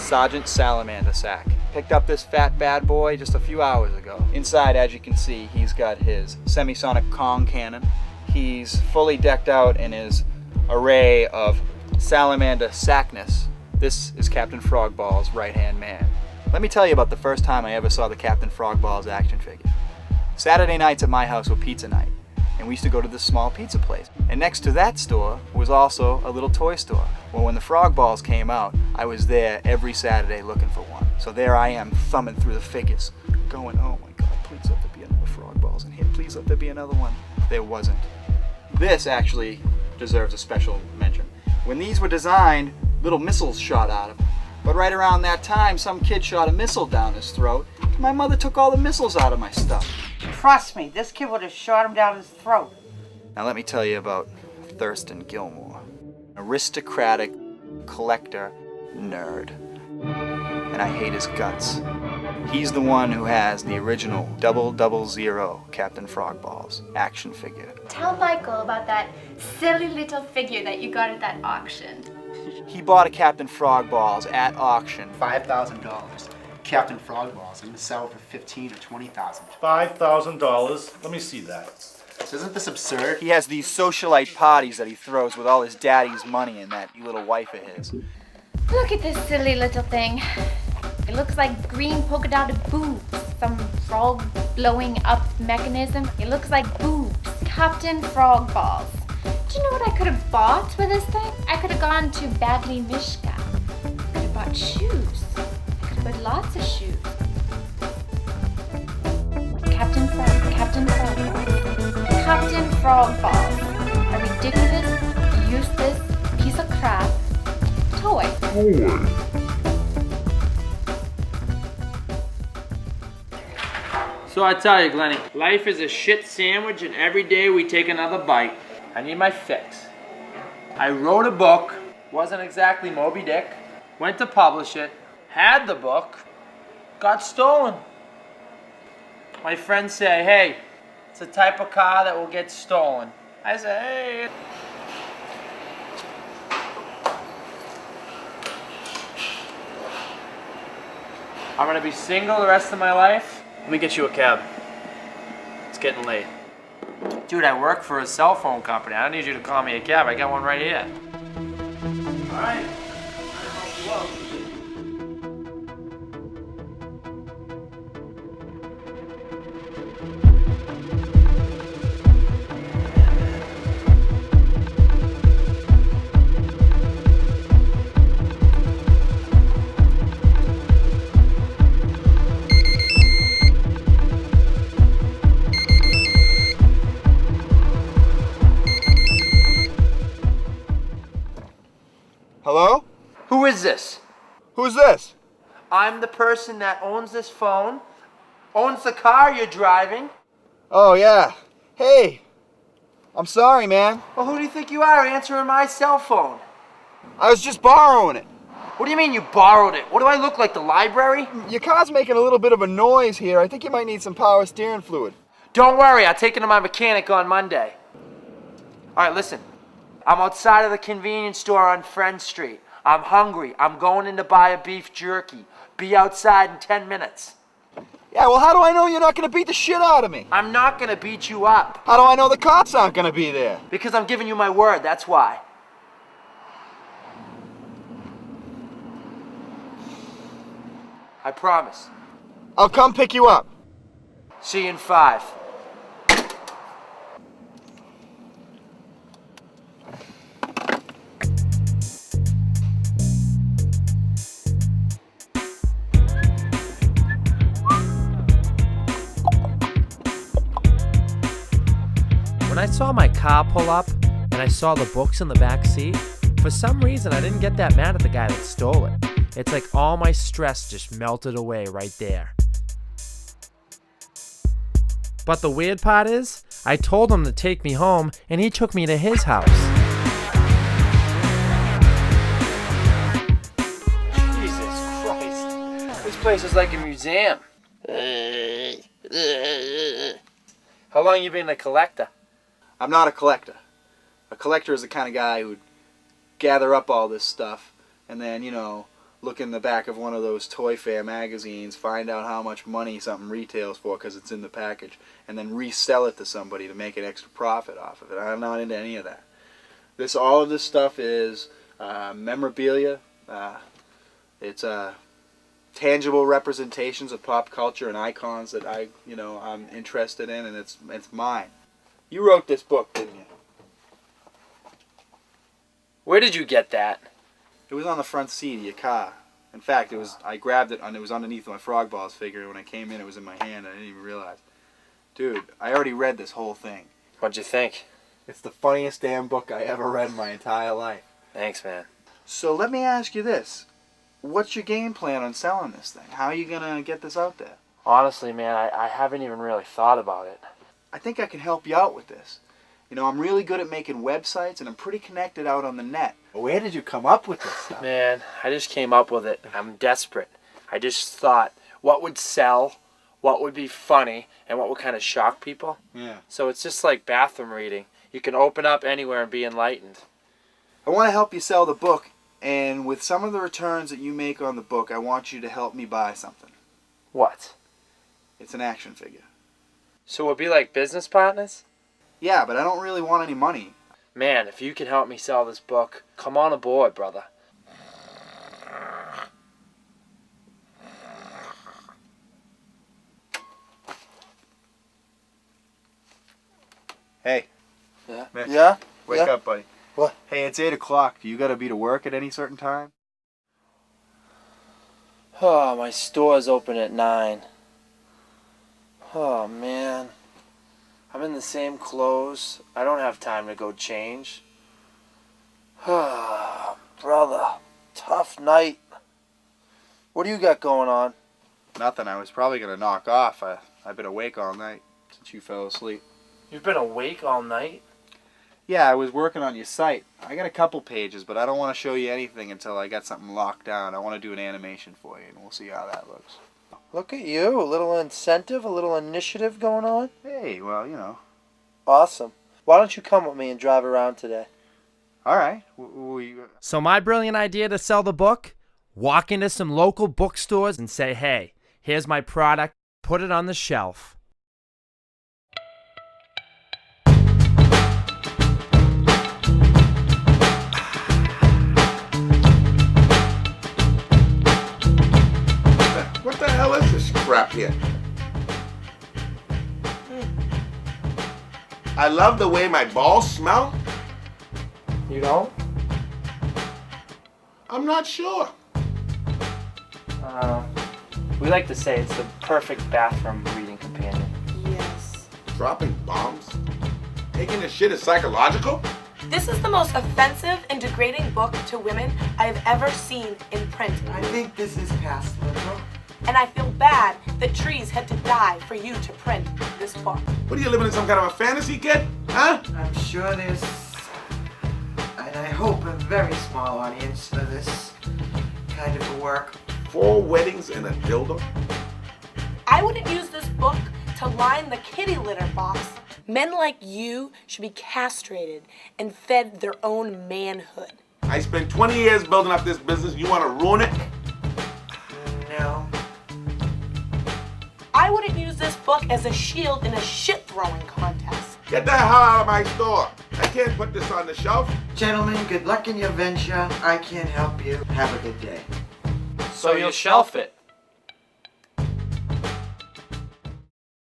Sergeant Salamander sack. Picked up this fat bad boy just a few hours ago. Inside, as you can see, he's got his semisonic Kong cannon. He's fully decked out in his array of salamander sackness. This is Captain Frogball's right-hand man. Let me tell you about the first time I ever saw the Captain Frogball's action figure. Saturday nights at my house were pizza night, and we used to go to this small pizza place. And next to that store was also a little toy store. Well, when the Frogballs came out, I was there every Saturday looking for one. So there I am, thumbing through the figures, going, oh my God, please let there be another Frogballs in here. Please let there be another one. There wasn't. This actually deserves a special mention. When these were designed, little missiles shot out of them. But right around that time, some kid shot a missile down his throat. My mother took all the missiles out of my stuff. Trust me, this kid would have shot him down his throat. Now let me tell you about Thurston Gilmore. Aristocratic collector nerd. And I hate his guts. He's the one who has the original 000 Captain Frogballs action figure. Tell Michael about that silly little figure that you got at that auction. He bought a Captain Frogballs at auction. $5,000. Captain Frogballs. I'm gonna sell it for 15 or 20,000. $5,000. Let me see that. Isn't this absurd? He has these socialite parties that he throws with all his daddy's money and that little wife of his. Look at this silly little thing. It looks like green polka dotted boobs. Some frog blowing up mechanism. It looks like boobs. Captain Frogballs. Do you know what I could have bought with this thing? I could have gone to Bagley Mishka. I could have bought shoes. I could have bought lots of shoes. Captain Frogballs. A ridiculous, useless piece of crap toy. So I tell you, Glennie, life is a shit sandwich and every day we take another bite. I need my fix. I wrote a book, wasn't exactly Moby Dick, went to publish it, had the book, got stolen. My friends say, hey, it's the type of car that will get stolen. I say, hey. I'm gonna be single the rest of my life. Let me get you a cab. It's getting late. Dude, I work for a cell phone company. I don't need you to call me a cab. I got one right here. All right. Hello? Who is this? Who's this? I'm the person that owns this phone, owns the car you're driving. Oh, yeah. Hey, I'm sorry, man. Well, who do you think you are answering my cell phone? I was just borrowing it. What do you mean you borrowed it? What do I look like, the library? Your car's making a little bit of a noise here. I think you might need some power steering fluid. Don't worry, I'll take it to my mechanic on Monday. All right, listen. I'm outside of the convenience store on Friend Street. I'm hungry. I'm going in to buy a beef jerky. Be outside in 10 minutes. Yeah, well, how do I know you're not going to beat the shit out of me? I'm not going to beat you up. How do I know the cops aren't going to be there? Because I'm giving you my word, that's why. I promise. I'll come pick you up. See you in 5. When I saw my car pull up and I saw the books in the back seat, for some reason I didn't get that mad at the guy that stole it. It's like all my stress just melted away right there. But the weird part is, I told him to take me home and he took me to his house. Jesus Christ. This place is like a museum. How long you been a collector? I'm not a collector. A collector is the kind of guy who'd gather up all this stuff and then, look in the back of one of those Toy Fair magazines, find out how much money something retails for because it's in the package, and then resell it to somebody to make an extra profit off of it. I'm not into any of that. All of this stuff is memorabilia. It's tangible representations of pop culture and icons that I'm interested in, and it's mine. You wrote this book, didn't you? Where did you get that? It was on the front seat of your car. In fact, I grabbed it and it was underneath my frog balls figure. When I came in, it was in my hand. I didn't even realize. Dude, I already read this whole thing. What'd you think? It's the funniest damn book I ever read in my entire life. Thanks, man. So let me ask you this. What's your game plan on selling this thing? How are you going to get this out there? Honestly, man, I haven't even really thought about it. I think I can help you out with this. I'm really good at making websites and I'm pretty connected out on the net. Where did you come up with this stuff? Man, I just came up with it. I'm desperate. I just thought, what would sell, what would be funny, and what would kind of shock people? Yeah. So it's just like bathroom reading. You can open up anywhere and be enlightened. I want to help you sell the book, and with some of the returns that you make on the book, I want you to help me buy something. What? It's an action figure. So we'll be like business partners? Yeah, but I don't really want any money. Man, if you can help me sell this book, come on aboard, brother. Hey. Yeah? Mitch, Yeah? Wake Yeah? up, buddy. What? Hey, it's 8 o'clock. Do you got to be to work at any certain time? Oh, my store's open at 9. Oh, man. I'm in the same clothes. I don't have time to go change. Brother, tough night. What do you got going on? Nothing. I was probably going to knock off. I've been awake all night since you fell asleep. You've been awake all night? Yeah, I was working on your site. I got a couple pages, but I don't want to show you anything until I got something locked down. I want to do an animation for you, and we'll see how that looks. Look at you. A little incentive, a little initiative going on. Hey, well, Awesome. Why don't you come with me and drive around today? All right. So my brilliant idea to sell the book? Walk into some local bookstores and say, hey, here's my product, put it on the shelf. What the hell is this crap here? I love the way my balls smell. You don't? I'm not sure. We like to say it's the perfect bathroom reading companion. Yes. Dropping bombs? Taking a shit is psychological? This is the most offensive and degrading book to women I have ever seen in print. I think this is past liberal. And I feel bad that trees had to die for you to print this book. What are you living in some kind of a fantasy, kid? Huh? I'm sure there's, and I hope, a very small audience for this kind of a work. 4 weddings and a dildo? I wouldn't use this book to line the kitty litter box. Men like you should be castrated and fed their own manhood. I spent 20 years building up this business. You want to ruin it? No. I wouldn't use this book as a shield in a shit-throwing contest. Get the hell out of my store. I can't put this on the shelf. Gentlemen, good luck in your venture. I can't help you. Have a good day. So you'll shelf it.